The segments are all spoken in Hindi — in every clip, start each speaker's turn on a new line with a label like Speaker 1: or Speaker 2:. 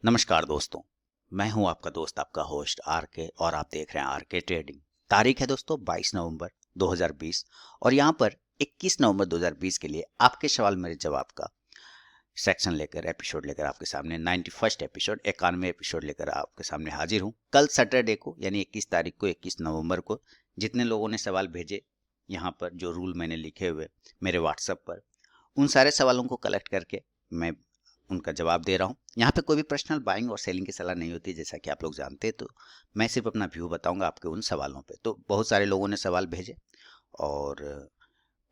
Speaker 1: नमस्कार दोस्तों। मैं हूं आपका दोस्त, आपका होस्ट आर के, और आप देख रहे हैं आर के ट्रेडिंग। तारीख है दोस्तों 22 नवंबर 2020 और यहां पर 21 नवंबर 2020 के लिए आपके सवाल मेरे जवाब का सेक्शन लेकर, एपिसोड लेकर आपके सामने 91st एपिसोड, 91वें एपिसोड लेकर आपके सामने हाजिर हूं। कल सैटरडे को यानी 21 तारीख को, 21 नवंबर को जितने लोगों ने सवाल भेजे, यहाँ पर जो रूल मैंने लिखे हुए मेरे व्हाट्सएप पर, उन सारे सवालों को कलेक्ट करके मैं उनका जवाब दे रहा हूँ। यहाँ पे कोई भी पर्सनल बाइंग और सेलिंग की सलाह नहीं होती, जैसा कि आप लोग जानते हैं। तो मैं सिर्फ अपना व्यू बताऊंगा आपके उन सवालों पे। तो बहुत सारे लोगों ने सवाल भेजे और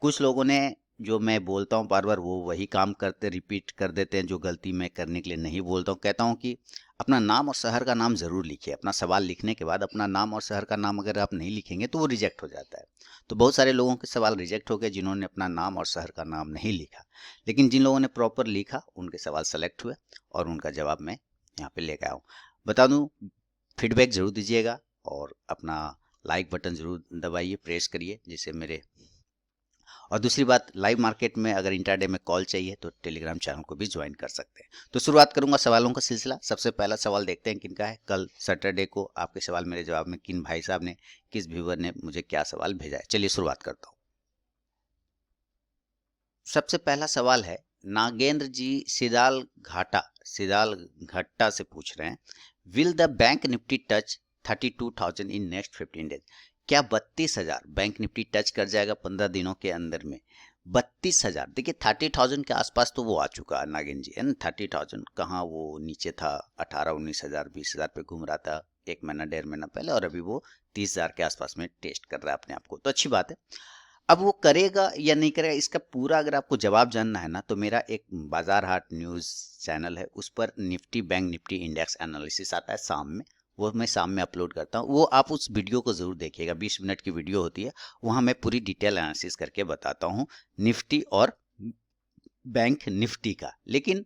Speaker 1: कुछ लोगों ने, जो मैं बोलता हूँ बार बार, वो वही काम करते रिपीट कर देते हैं, जो गलती मैं करने के लिए नहीं बोलता हूँ। कहता हूँ कि अपना नाम और शहर का नाम ज़रूर लिखिए। अपना सवाल लिखने के बाद अपना नाम और शहर का नाम अगर आप नहीं लिखेंगे तो वो रिजेक्ट हो जाता है। तो बहुत सारे लोगों के सवाल रिजेक्ट हो गए जिन्होंने अपना नाम और शहर का नाम नहीं लिखा, लेकिन जिन लोगों ने प्रॉपर लिखा उनके सवाल सेलेक्ट हुए और उनका जवाब मैं यहाँ पे लेकर आया हूँ। बता दूँ, फीडबैक ज़रूर दीजिएगा और अपना लाइक बटन ज़रूर दबाइए, प्रेस करिए, जिससे मेरे। और दूसरी बात, लाइव मार्केट में अगर इंट्राडे में कॉल चाहिए तो टेलीग्राम चैनल को भी ज्वाइन कर सकते हैं। तो शुरुआत करूंगा सवालों का सिलसिला। सबसे पहला सवाल देखते हैं किनका है। कल सैटरडे को आपके सवाल मेरे जवाब में किन भाई साहब ने, किस व्यूवर ने मुझे क्या सवाल भेजा है। चलिए शुरुआत करता हूँ। सबसे पहला सवाल है, नागेंद्र जी सिदाल घट्टा से पूछ रहे हैं, will the bank Nifty touch 32,000 in next 15 days? क्या 32,000 बैंक निफ्टी टच कर जाएगा 15 दिनों के अंदर में? 32,000, देखिए 30,000 के आसपास तो वो आ चुका है नागिन जी, है ना। 30,000 कहाँ, वो नीचे था 18-19,000 20,000 पे घूम रहा था एक महीना डेढ़ महीना पहले, और अभी वो 30,000 के आसपास में टेस्ट कर रहा है अपने आप को। तो अच्छी बात है। अब वो करेगा या नहीं करेगा, इसका पूरा अगर आपको जवाब जानना है ना, तो मेरा एक बाजार हाट न्यूज़ चैनल है, उस पर Nifty bank Nifty index analysis आता है शाम में। वो मैं शाम में अपलोड करता हूँ, वो आप उस वीडियो को ज़रूर देखिएगा। 20 मिनट की वीडियो होती है, वहाँ मैं पूरी डिटेल एनालिसिस करके बताता हूँ निफ्टी और बैंक निफ्टी का। लेकिन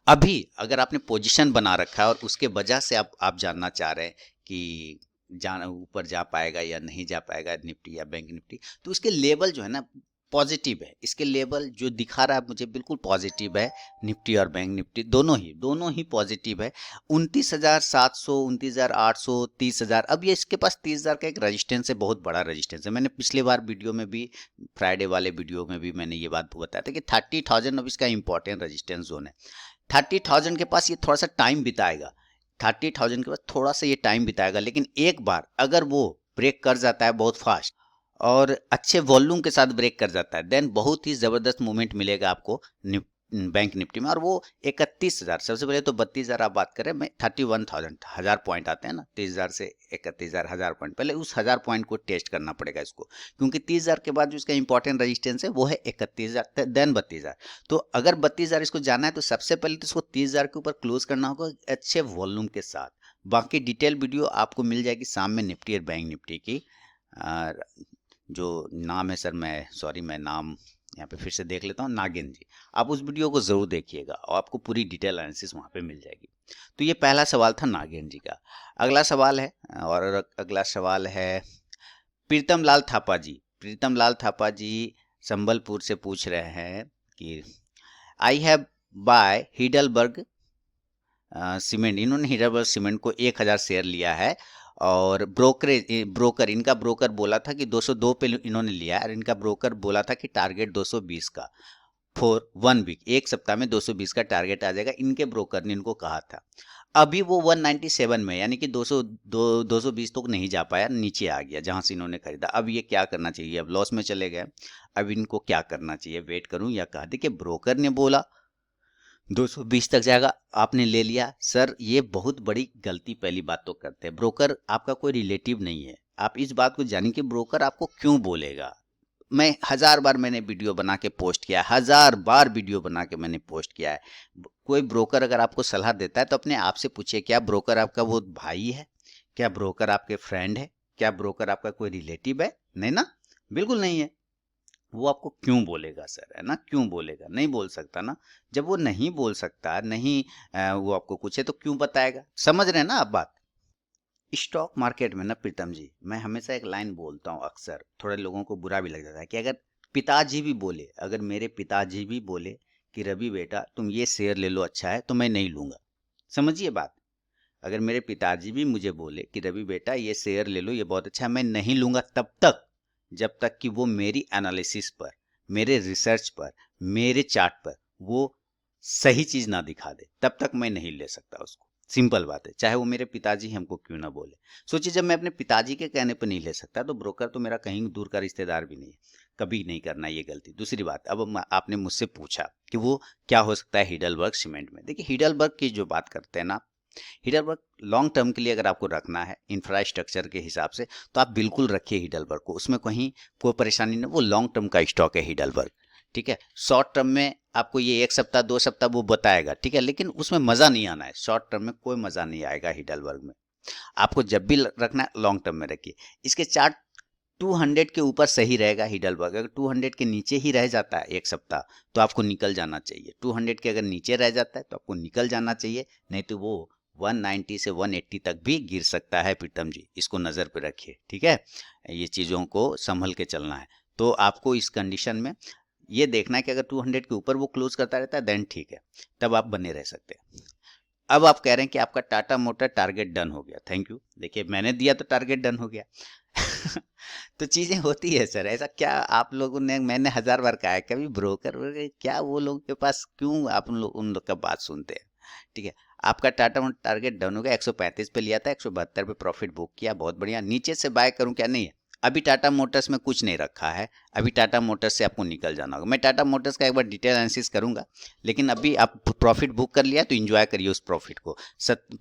Speaker 1: अभी अगर आपने पोजीशन बना रखा है और उसके वजह से आप जानना चाह रहे हैं कि जाना ऊपर जा पाएगा या नहीं जा पाएगा निफ्टी या बैंक निफ्टी, तो उसके लेवल जो है ना पॉजिटिव है। इसके लेवल जो दिखा रहा है मुझे बिल्कुल पॉजिटिव है। निफ्टी और बैंक निफ्टी दोनों ही पॉजिटिव है। 29,700, 29,800, 30,000। अब ये इसके पास 30,000 का एक रेजिस्टेंस है, बहुत बड़ा रेजिस्टेंस है। मैंने पिछले बार वीडियो में भी, फ्राइडे वाले वीडियो में भी मैंने ये बात बताया था कि 30,000 अब इसका इंपॉर्टेंट रेजिस्टेंस जोन है। 30,000 के पास ये थोड़ा सा टाइम बिताएगा। 30,000 के पास थोड़ा सा ये टाइम बिताएगा, लेकिन एक बार अगर वो ब्रेक कर जाता है बहुत फास्ट और अच्छे वॉल्यूम के साथ ब्रेक कर जाता है, देन बहुत ही ज़बरदस्त मूवमेंट मिलेगा आपको बैंक निफ्टी में। और वो 31,000, सबसे पहले तो 32,000 आप बात करें, मैं 31,000, 1000 पॉइंट आते हैं ना, 30,000 से 31,000, 1000 पॉइंट, पहले उस 1000 पॉइंट को टेस्ट करना पड़ेगा इसको, क्योंकि 30,000 के बाद जो इसका इंपॉर्टेंट रेजिस्टेंस है वो है 31,000, देन 32,000। तो अगर 32,000 इसको जाना है तो सबसे पहले तो इसको 30,000 के ऊपर क्लोज करना होगा अच्छे वॉल्यूम के साथ। बाकी डिटेल वीडियो आपको मिल जाएगी शाम में निफ्टी और बैंक निफ्टी की। जो नाम है सर, मैं नाम यहाँ पे फिर से देख लेता हूँ, नागिन जी। आप उस वीडियो को जरूर देखिएगा और आपको पूरी डिटेल एनालिसिस वहाँ पे मिल जाएगी। तो ये पहला सवाल था नागिन जी का। अगला सवाल है, और अगला सवाल है प्रीतम लाल थापा जी। प्रीतम लाल थापा जी संबलपुर से पूछ रहे हैं कि I have buy Heidelberg cement. इन्होंने हिडलबर्ग सीमेंट को 1,000 शेयर लिया है, और ब्रोकर इनका ब्रोकर बोला था कि 202 पे इन्होंने लिया है, और इनका ब्रोकर बोला था कि टारगेट 220 का फॉर 1 वीक, एक सप्ताह में 220 का टारगेट आ जाएगा, इनके ब्रोकर ने इनको कहा था। अभी वो 197 में, यानी कि 220 तक नहीं जा पाया, नीचे आ गया जहां से इन्होंने खरीदा। अब ये क्या करना चाहिए? अब लॉस में चले गए। अब इनको क्या करना चाहिए? वेट करूं या कहा? देखिए, ब्रोकर ने बोला 220 तक जाएगा, आपने ले लिया। सर, ये बहुत बड़ी गलती पहली बात तो करते हैं। ब्रोकर आपका कोई रिलेटिव नहीं है। आप इस बात को जानिए कि ब्रोकर आपको क्यों बोलेगा। मैं 1000 बार मैंने वीडियो बना के पोस्ट किया है, 1000 बार वीडियो बना के मैंने पोस्ट किया है। कोई ब्रोकर अगर आपको सलाह देता है तो अपने आप से पूछिए, क्या ब्रोकर आपका वो भाई है? क्या ब्रोकर आपके फ्रेंड है? क्या ब्रोकर आपका कोई रिलेटिव है? नहीं ना, बिल्कुल नहीं है। वो आपको क्यों बोलेगा सर, है ना? क्यों बोलेगा? नहीं बोल सकता ना। जब वो नहीं बोल सकता, नहीं वो आपको कुछ है तो क्यों बताएगा? समझ रहे हैं ना आप बात? स्टॉक मार्केट में ना प्रीतम जी, मैं हमेशा एक लाइन बोलता हूँ, अक्सर थोड़े लोगों को बुरा भी लग जाता है, कि अगर पिताजी भी बोले, अगर मेरे पिताजी भी बोले कि रवि बेटा तुम ये शेयर ले लो अच्छा है, तो मैं नहीं लूंगा। समझिए बात। अगर मेरे पिताजी भी मुझे बोले कि रवि बेटा ये शेयर ले लो, ये बहुत अच्छा है, मैं नहीं लूंगा तब तक जब तक कि वो मेरी एनालिसिस पर, मेरे रिसर्च पर, मेरे चार्ट पर वो सही चीज ना दिखा दे, तब तक मैं नहीं ले सकता उसको। सिंपल बात है, चाहे वो मेरे पिताजी हमको क्यों ना बोले। सोचिए, जब मैं अपने पिताजी के कहने पर नहीं ले सकता तो ब्रोकर तो मेरा कहीं दूर का रिश्तेदार भी नहीं है। कभी नहीं करना ये गलती। दूसरी बात, अब आपने मुझसे पूछा कि वो क्या हो सकता है हिडलबर्ग सीमेंट में। देखिए, हिडलबर्ग की जो बात करते हैं ना, हिडलबर्ग लॉन्ग टर्म के लिए अगर आपको रखना है इंफ्रास्ट्रक्चर के हिसाब से, तो आप बिल्कुल रखिए हिडलबर्ग को, उसमें कहीं कोई परेशानी नहीं। वो लॉन्ग टर्म का स्टॉक है हिडलबर्ग, ठीक है। शॉर्ट टर्म में आपको ये 1 सप्ताह 2 सप्ताह वो बताएगा, ठीक है, लेकिन उसमें मजा नहीं आना है। शॉर्ट टर्म में कोई मजा नहीं आएगा हिडलबर्ग में। आपको जब भी रखना है लॉन्ग टर्म में रखिए। इसके चार्ट 200 के ऊपर सही रहेगा हिडलबर्ग। अगर 200 के नीचे ही रह जाता है 1 सप्ताह तो आपको निकल जाना चाहिए। 200 के अगर नीचे रह जाता है तो आपको निकल जाना चाहिए, नहीं तो वो 190 से 180 तक भी गिर सकता है। प्रीतम जी, इसको नज़र पे रखिए, ठीक है। ये चीज़ों को संभल के चलना है। तो आपको इस कंडीशन में ये देखना है कि अगर 200 के ऊपर वो क्लोज करता रहता है देन ठीक है, तब आप बने रह सकते हैं। अब आप कह रहे हैं कि आपका टाटा मोटर टारगेट डन हो गया। Thank you. देखिए, मैंने दिया तो टारगेट डन हो गया। तो चीजें होती है सर, ऐसा क्या आप लोगों ने, मैंने 1000 बार कहा है, कभी ब्रोकर क्या वो लोगों के पास क्यों आप उन लोग का बात सुनते हैं। ठीक है, आपका टाटा मोटर टारगेट डन हो गया। 135 पे लिया था, 172 पे प्रॉफिट बुक किया, बहुत बढ़िया। नीचे से बाय करूं क्या? नहीं है, अभी टाटा मोटर्स में कुछ नहीं रखा है। अभी टाटा मोटर्स से आपको निकल जाना होगा। मैं टाटा मोटर्स का एक बार डिटेल एनालिसिस करूंगा, लेकिन अभी आप प्रॉफिट बुक कर लिया तो एंजॉय करिए उस प्रॉफिट को।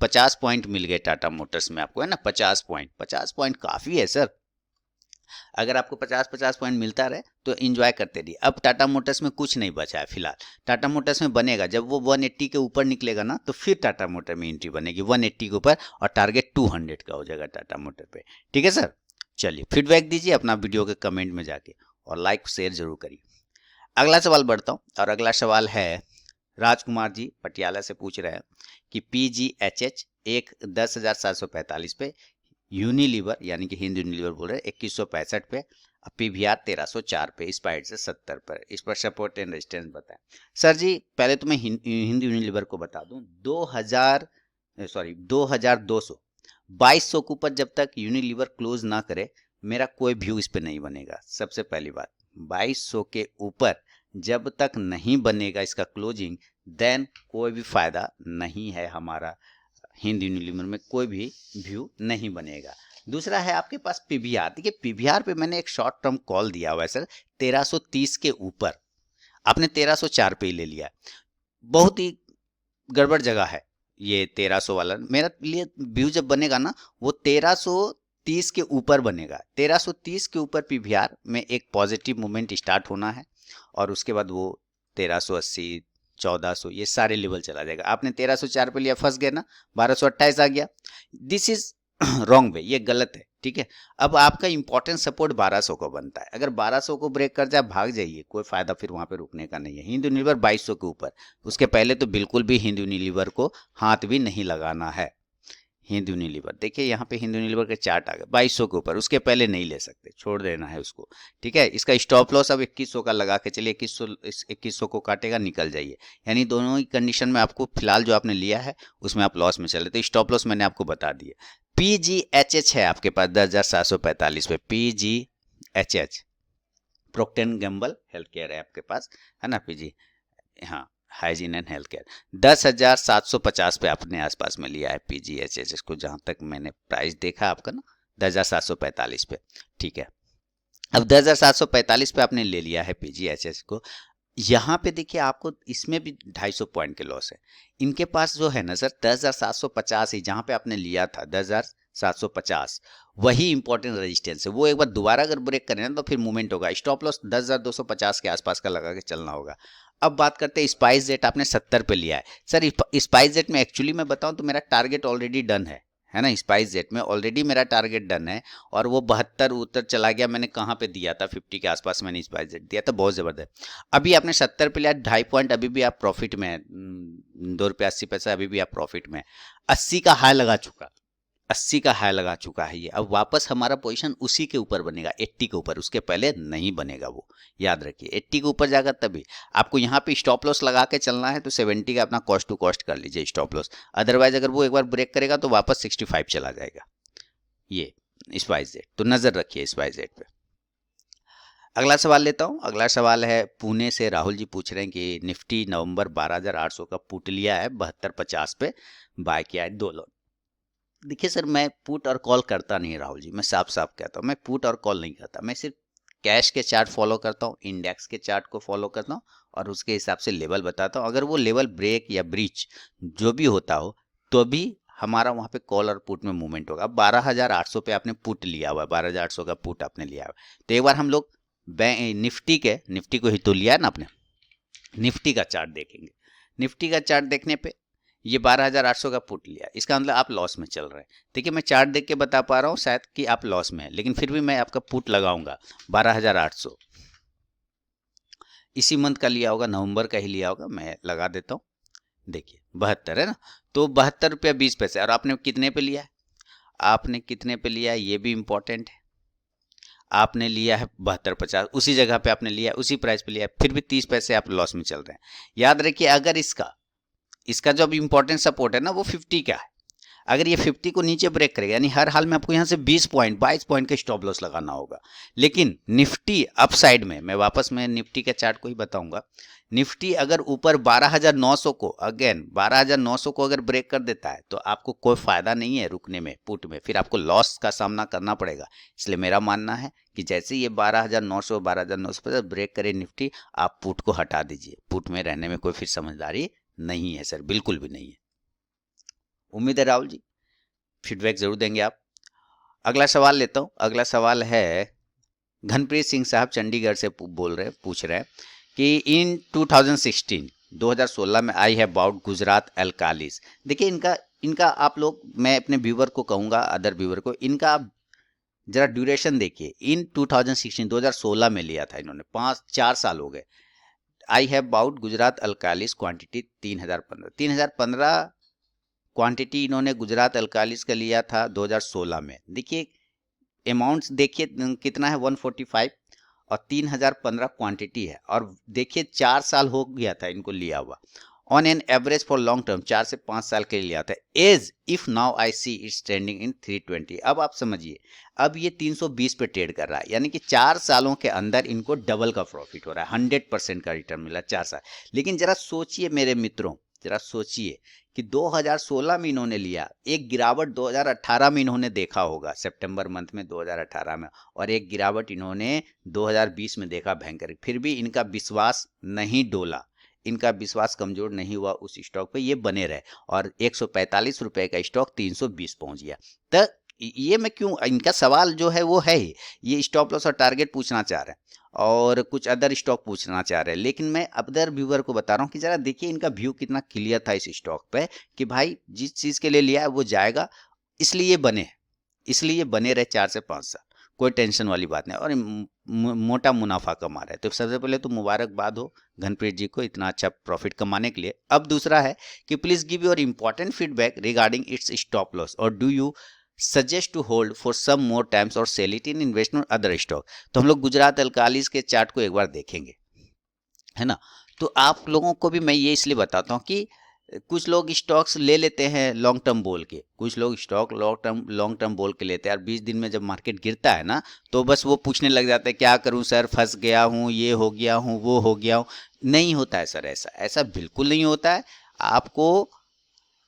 Speaker 1: 50 पॉइंट मिल गए टाटा मोटर्स में आपको, है ना। 50 पॉइंट, 50 पॉइंट काफी है सर। अगर आपको 50-50 पॉइंट मिलता रहे तो एंजॉय करते रहिए। अब टाटा मोटर्स में कुछ नहीं बचा है फिलहाल। टाटा मोटर्स में बनेगा जब वो 180 के ऊपर निकलेगा ना, तो फिर टाटा मोटर में एंट्री बनेगी 180 के ऊपर, और टारगेट 200 का हो जाएगा टाटा मोटर पे। ठीक है सर, चलिए फीडबैक दीजिए अपना वीडियो के कमेंट में जाके, और लाइक शेयर जरूर करिए। अगला सवाल बढ़ता हूँ, और अगला सवाल है राजकुमार जी पटियाला से पूछ रहे हैं कि PGHH एक 10,745 पे, यूनिलीवर यानी कि हिंद यूनिलीवर बोल रहे हैं 2165 पे, PVR 1304 पे, स्पाइड से 70 पर। इस पर सपोर्ट एंड रेजिस्टेंस बताएं। सर जी, पहले तो मैं हिंद यूनिलीवर को बता दूं, 2200 2200 के ऊपर जब तक यूनिलीवर क्लोज ना करे, मेरा कोई व्यू इस पे नहीं बनेगा। सबसे पहली बात, 2200 के ऊपर जब तक नहीं बनेगा इसका क्लोजिंग, देन कोई भी फायदा नहीं है हमारा। हिंद यूनिलीवर में कोई भी व्यू नहीं बनेगा। दूसरा है आपके पास पीवीआर। देखिए, पीवीआर पे मैंने एक शॉर्ट टर्म कॉल दिया हुआ है सर, 1330 के ऊपर। आपने 1304 पे ही ले लिया, बहुत ही गड़बड़ जगह है ये 1300 वाला। मेरा लिए व्यू जब बनेगा ना, वो 1330 के ऊपर बनेगा। 1330 के ऊपर पीवीआर में एक पॉजिटिव मूवमेंट स्टार्ट होना है, और उसके बाद वो 1380 1400 ये सारे लेवल चला जाएगा। आपने 1304 पे लिया, फंस गए ना, 1228 आ गया। दिस इज रॉन्ग वे, ये गलत है, ठीक है। अब आपका इंपॉर्टेंट सपोर्ट 1200 को बनता है। अगर 1200 को ब्रेक कर जाए, भाग जाइए, कोई फायदा फिर वहां पे रुकने का नहीं है। हिंद यूनिलीवर 2200 के ऊपर, उसके पहले तो बिल्कुल भी हिंद यूनिलीवर को हाथ भी नहीं लगाना है। हिंद यूनिलीवर देखिए, यहाँ पे हिंद यूनिलीवर के चार्ट आ गए 2200 के ऊपर, उसके पहले नहीं ले सकते, छोड़ देना है उसको। ठीक है, इसका स्टॉप लॉस अब 2100 का लगा के चलिए, 2100 को काटेगा, निकल जाइए। यानी दोनों ही कंडीशन में आपको फिलहाल जो आपने लिया है उसमें आप लॉस में चले, तो स्टॉप लॉस मैंने आपको बता दिया। PGHH है आपके पास 10,745 पे, PGHH proctor and Gamble health care है आपके पास, है ना। PG, हाँ, हाइजीन एंड हेल्थ केयर 10,750 पे अपने आसपास में लिया है PGHH इसको, जहां तक मैंने प्राइस देखा आपका ना, 10,745 पे। ठीक है, अब 10,745 पे आपने ले लिया है PGHH को। यहाँ पे देखिए, आपको इसमें भी 250 पॉइंट के लॉस है। इनके पास जो है ना सर 10,750 ही, जहाँ पे आपने लिया था 10,750, वही इंपॉर्टेंट रेजिस्टेंस है। वो एक बार दोबारा अगर ब्रेक करें ना तो फिर मूवमेंट होगा। स्टॉप लॉस 10,250 के आसपास का लगा के चलना होगा। अब बात करते हैं स्पाइस जेट, आपने 70 पे लिया है सर। स्पाइस जेट में एक्चुअली मैं बताऊं तो मेरा टारगेट ऑलरेडी डन है ना। स्पाइस जेट में ऑलरेडी मेरा टारगेट डन है, और वो 72 उत्तर चला गया। मैंने कहाँ पे दिया था, 50 के आसपास मैंने स्पाइस जेट दिया था, बहुत जबरदस्त। अभी आपने 70 पे लिया, 2.5 पॉइंट, अभी भी आप प्रॉफिट में है, 2 रुपये 80 पैसा, अभी भी आप प्रॉफिट में। 80 का हाई लगा चुका, 80 का हाई लगा चुका है ये, अब वापस हमारा पोजीशन उसी के ऊपर बनेगा, 80 के ऊपर, उसके पहले नहीं बनेगा वो, याद रखिए 80 के ऊपर जाएगा तभी आपको यहाँ पे स्टॉप लॉस लगा के चलना है, तो 70 का अपना कॉस्ट टू कॉस्ट कर लीजिए स्टॉप लॉस, अदरवाइज अगर वो एक बार ब्रेक करेगा तो वापस 65 चला जाएगा ये स्पाइस जेट, तो नजर रखिए स्पाइस जेट पे। अगला सवाल लेता हूं। अगला सवाल है पुणे से राहुल जी पूछ रहे हैं कि निफ्टी नवंबर 12,800 का पुट लिया है 7250 पे, बाय किया है 2 लॉट। देखिए सर, मैं पुट और कॉल करता नहीं राहुल जी, मैं साफ साफ कहता हूँ, मैं पुट और कॉल नहीं करता, मैं सिर्फ कैश के चार्ट फॉलो करता हूँ, इंडेक्स के चार्ट को फॉलो करता हूँ और उसके हिसाब से लेवल बताता हूँ। अगर वो लेवल ब्रेक या ब्रीच जो भी होता हो तो भी हमारा वहाँ पे कॉल और पुट में मूवमेंट होगा। अब 12,800 पे आपने पुट लिया हुआ है, 12,800 का पुट आपने लिया हुआ है, तो एक बार हम लोग निफ्टी को ही तो लिया है ना आपने, निफ्टी का चार्ट देखेंगे। निफ्टी का चार्ट देखने पे ये 12,800 का पुट लिया, इसका मतलब आप लॉस में चल रहे हैं। देखिए मैं चार्ट देख के बता पा रहा हूँ शायद कि आप लॉस में हैं, लेकिन फिर भी मैं आपका पुट लगाऊंगा 12,800, इसी मंथ का लिया होगा, नवंबर का ही लिया होगा, मैं लगा देता हूँ। देखिए 72 है ना, तो 72 रुपया 20 पैसे, और आपने कितने पे लिया है, आपने कितने पे लिया है ये भी इंपॉर्टेंट है। आपने लिया है 72.50, उसी जगह पे आपने लिया, उसी प्राइस पे लिया है, फिर भी 30 पैसे आप लॉस में चल रहे हैं। याद रखिए अगर इसका जो इम्पोर्टेंट सपोर्ट है ना वो 50 का है, अगर ये 50 को नीचे ब्रेक करेगा यानी हर हाल में आपको यहाँ से 20 पॉइंट 22 पॉइंट का स्टॉप लॉस लगाना होगा। लेकिन निफ्टी अप साइड में, मैं वापस में निफ्टी के चार्ट को ही बताऊंगा, निफ्टी अगर ऊपर 12,900 को, अगेन 12,900 को अगर ब्रेक कर देता है तो आपको कोई फायदा नहीं है रुकने में, पुट में, फिर आपको लॉस का सामना करना पड़ेगा। इसलिए मेरा मानना है कि जैसे ये 12,900 12,950 ब्रेक करे निफ्टी, आप पुट को हटा दीजिए, पुट में रहने में कोई फिर समझदारी नहीं है सर, बिल्कुल भी नहीं है। उम्मीद है राहुल जी फीडबैक जरूर देंगे आप। अगला सवाल लेता हूँ। अगला सवाल है घनप्रीत सिंह साहब चंडीगढ़ से पूछ रहे हैं कि इन 2016 में आई है अबाउट गुजरात अल्कालीज। देखिए इनका आप लोग, मैं अपने व्यूवर को कहूँगा, अदर व्यूवर को, इनका आप जरा ड्यूरेशन देखिए। इन 2016 में लिया था इन्होंने, 4 साल हो गए। I have about Gujarat Alkalies quantity 3015 quantity इन्होंने गुजरात अल्कालीज का लिया था 2016 में। देखिए अमाउंट्स देखिए कितना है 145 और 3015 क्वांटिटी है, और देखिए 4 साल हो गया था इनको लिया हुआ, on an average for long term 4 से 5 साल के लिए लिया था। As if now I see its trending in 320। अब आप समझिए, अब ये 320 पे ट्रेड कर रहा है, यानी कि 4 सालों के अंदर इनको डबल का प्रॉफिट हो रहा है, 100% का रिटर्न मिला 4 साल। लेकिन जरा सोचिए मेरे मित्रों, जरा सोचिए कि 2016 में इन्होंने लिया, एक गिरावट 2018 में इन्होंने देखा होगा, सितंबर मंथ में 2018 में, और एक गिरावट इन्होंने 2020 में देखा भयंकर, फिर भी इनका विश्वास नहीं डोला, इनका विश्वास कमजोर नहीं हुआ, उस स्टॉक पे ये बने रहे, और 145 रुपए का स्टॉक 320 पहुंच गया। तो ये मैं क्यों, इनका सवाल जो है वो है ही, ये स्टॉप लॉस और टारगेट पूछना चाह रहे हैं और कुछ अदर स्टॉक पूछना चाह रहे हैं, लेकिन मैं अदर व्यूअर को बता रहा हूँ कि जरा देखिए इनका व्यू कितना क्लियर था इस स्टॉक पे कि भाई जिस चीज़ के लिए लिया है वो जाएगा, इसलिए बने रहे 4 से 5 साल, कोई टेंशन वाली बात नहीं, और मोटा मुनाफा कमा रहे हैं। तो सबसे पहले तो मुबारकबाद हो घनप्रीत जी को इतना अच्छा प्रॉफिट कमाने के लिए। अब दूसरा है कि please give your important feedback regarding its stop loss, और do you suggest to hold for some more times or sell it in investment other stock. तो हम लोग गुजरात अल्कालीज के चार्ट को एक बार देखेंगे, है ना। तो आप लोगों को भी मैं ये इसलिए बताता हूँ कि कुछ लोग स्टॉक्स ले लेते हैं लॉन्ग टर्म बोल के, कुछ लोग स्टॉक लॉन्ग टर्म बोल के लेते हैं, और 20 दिन में जब मार्केट गिरता है ना तो बस वो पूछने लग जाते हैं क्या करूं सर, फंस गया हूं, ये हो गया हूं, वो हो गया हूं। नहीं होता है सर, ऐसा बिल्कुल नहीं होता है। आपको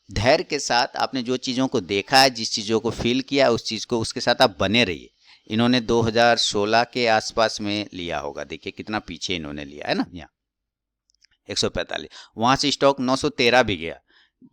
Speaker 1: धैर्य के साथ आपने जो चीज़ों को देखा है, जिस चीज़ों को फील किया उस चीज़ को, उसके साथ आप बने रहिए। इन्होंने 2016 के आसपास में लिया होगा, देखिए कितना पीछे इन्होंने लिया है ना, यहाँ 145, वहाँ से स्टॉक 913 भी गया,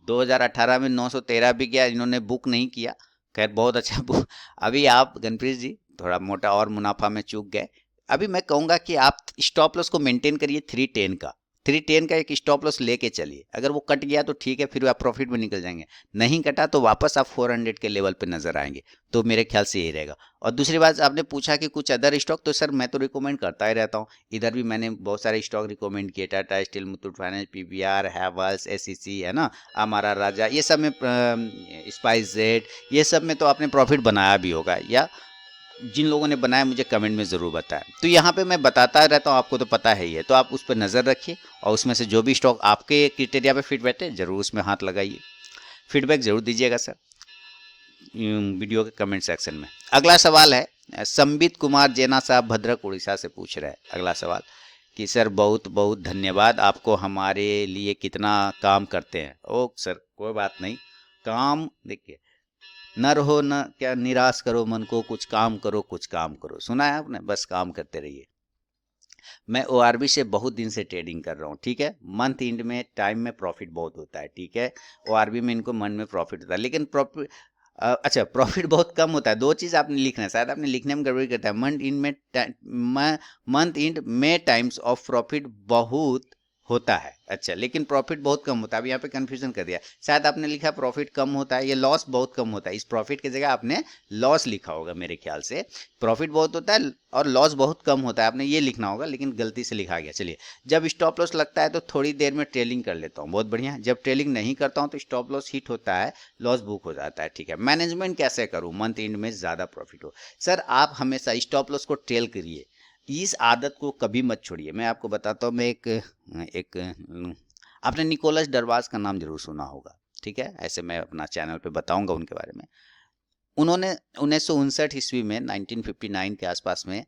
Speaker 1: 2018 में 913 भी गया, इन्होंने बुक नहीं किया, खैर बहुत अच्छा बुक। अभी आप गणप्रीत जी थोड़ा मोटा और मुनाफा में चूक गए। अभी मैं कहूँगा कि आप स्टॉप लॉस को मेंटेन करिए 310 का, 310 का एक स्टॉप लॉस लेके चलिए, अगर वो कट गया तो ठीक है, फिर आप प्रॉफिट में निकल जाएंगे, नहीं कटा तो वापस आप 400 के लेवल पे नजर आएंगे। तो मेरे ख्याल से यही रहेगा। और दूसरी बात, आपने पूछा कि कुछ अदर स्टॉक, तो सर मैं तो रिकमेंड करता ही रहता हूँ, इधर भी मैंने बहुत सारे स्टॉक रिकमेंड किए, Tata steel, Muthoot finance, PVR, Havells, SEC, है ना, अमारा राजा, ये सब में, स्पाइस जेट, ये सब में तो आपने प्रॉफिट बनाया भी होगा, या जिन लोगों ने बनाया मुझे कमेंट में ज़रूर बताएं। तो यहाँ पे मैं बताता रहता हूँ, आपको तो पता है ही है, तो आप उस पर नज़र रखिए और उसमें से जो भी स्टॉक आपके क्राइटेरिया पे फिट बैठे ज़रूर उसमें हाथ लगाइए। फीडबैक ज़रूर दीजिएगा सर वीडियो के कमेंट सेक्शन में। अगला सवाल है, संबित कुमार जैना साहब भद्रक उड़ीसा से पूछ रहे हैं अगला सवाल कि सर बहुत बहुत धन्यवाद, आपको हमारे लिए कितना काम करते हैं। ओ सर कोई बात नहीं, काम देखिए, न रहो न क्या निराश करो मन को, कुछ काम करो, कुछ काम करो, सुना है आपने, बस काम करते रहिए। मैं ओआरबी से बहुत दिन से ट्रेडिंग कर रहा हूँ, ठीक है, मंथ एंड में टाइम में प्रॉफिट बहुत होता है, ठीक है, ओआरबी में इनको मन में प्रॉफिट होता है, लेकिन प्रॉफिट अच्छा प्रॉफिट बहुत कम होता है। दो चीज़ आपने लिखना है, शायद आपने लिखने में गड़बड़ी करता है, मंथ एंड में टाइम्स ऑफ प्रॉफिट बहुत होता है, अच्छा, लेकिन प्रॉफिट बहुत कम होता है। अब यहाँ पे कंफ्यूजन कर दिया, शायद आपने लिखा प्रॉफिट कम होता है, ये लॉस बहुत कम होता है, इस प्रॉफिट की जगह आपने लॉस लिखा होगा मेरे ख्याल से। प्रॉफिट बहुत होता है और लॉस बहुत कम होता है, आपने ये लिखना होगा, लेकिन गलती से लिखा गया। चलिए, जब स्टॉप लॉस लगता है तो थोड़ी देर में ट्रेलिंग कर लेता हूँ, बहुत बढ़िया। जब ट्रेलिंग नहीं करता हूँ तो स्टॉप लॉस हिट होता है, लॉस बुक हो जाता है, ठीक है। मैनेजमेंट कैसे करूँ मंथ एंड में ज़्यादा प्रॉफिट हो? सर आप हमेशा स्टॉप लॉस को ट्रेल करिए, इस आदत को कभी मत छोड़िए। मैं आपको बताता हूँ, मैं एक आपने निकोलस डरवास का नाम जरूर सुना होगा, ठीक है, ऐसे मैं अपना चैनल पे बताऊंगा उनके बारे में। उन्होंने 1959 ईस्वी में 1959 के आसपास में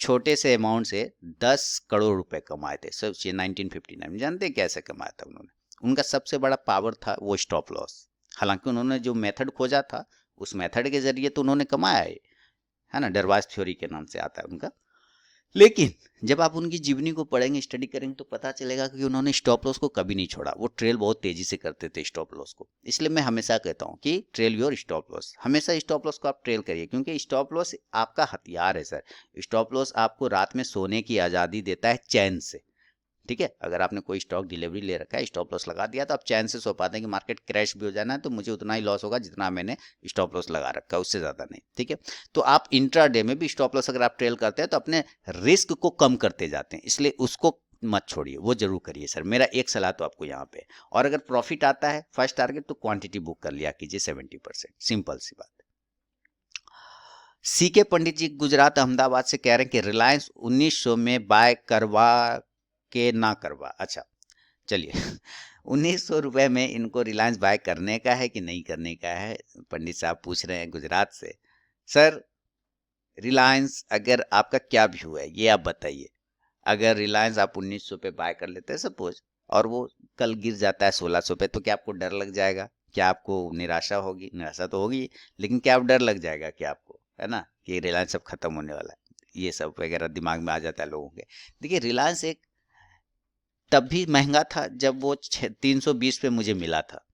Speaker 1: छोटे से अमाउंट से 10 करोड़ रुपए कमाए थे। सोचिए 1959 में, जानते हैं कैसे कमाया था उन्होंने? उनका सबसे बड़ा पावर था वो स्टॉप लॉस। हालांकि उन्होंने जो मेथड खोजा था उस मेथड के जरिए तो उन्होंने कमाया है ना, डरवास थ्योरी के नाम से आता है उनका। लेकिन जब आप उनकी जीवनी को पढ़ेंगे, स्टडी करेंगे, तो पता चलेगा कि उन्होंने स्टॉप लॉस को कभी नहीं छोड़ा, वो ट्रेल बहुत तेजी से करते थे स्टॉप लॉस को। इसलिए मैं हमेशा कहता हूँ कि ट्रेल योर स्टॉप लॉस, हमेशा स्टॉप लॉस को आप ट्रेल करिए, क्योंकि स्टॉप लॉस आपका हथियार है सर। स्टॉप लॉस आपको रात में सोने की आज़ादी देता है चैन से, ठीक है। अगर आपने कोई स्टॉक डिलीवरी ले रखा है, स्टॉप लॉस लगा दिया, तो आप चैन से सो पाते हैं कि मार्केट क्रैश भी हो जाना है तो मुझे उतना ही लॉस होगा जितना मैंने स्टॉप लॉस लगा रखा है, उससे ज़्यादा नहीं, ठीक है। तो आप इंट्राडे में भी स्टॉप लॉस अगर आप ट्रेल करते हैं तो अपने रिस्क को कम करते जाते हैं, इसलिए उसको मत छोड़िए, वो जरूर करिए सर, मेरा एक सलाह तो आपको यहाँ पे। और अगर प्रॉफिट आता है फर्स्ट टारगेट तो क्वांटिटी बुक कर लिया कीजिए 70%, सिंपल सी बात। सीके पंडित जी गुजरात अहमदाबाद से कह रहे हैं कि रिलायंस 1900 में बाय करवा के ना करवा, अच्छा चलिए 1900 रुपये में इनको रिलायंस बाय करने का है कि नहीं करने का है, पंडित साहब पूछ रहे हैं गुजरात से। सर रिलायंस अगर आपका क्या व्यू है ये आप बताइए। अगर रिलायंस आप 1900 पे बाय कर लेते हैं सपोज, और वो कल गिर जाता है 1600 पे, तो क्या आपको डर लग जाएगा? क्या आपको निराशा होगी? निराशा तो होगी, लेकिन क्या आप डर लग जाएगा कि आपको, है ना, कि रिलायंस अब खत्म होने वाला है, ये सब वगैरह दिमाग में आ जाता है लोगों के। देखिए रिलायंस एक तब भी महंगा था जब वो 320 पे मुझे मिला था,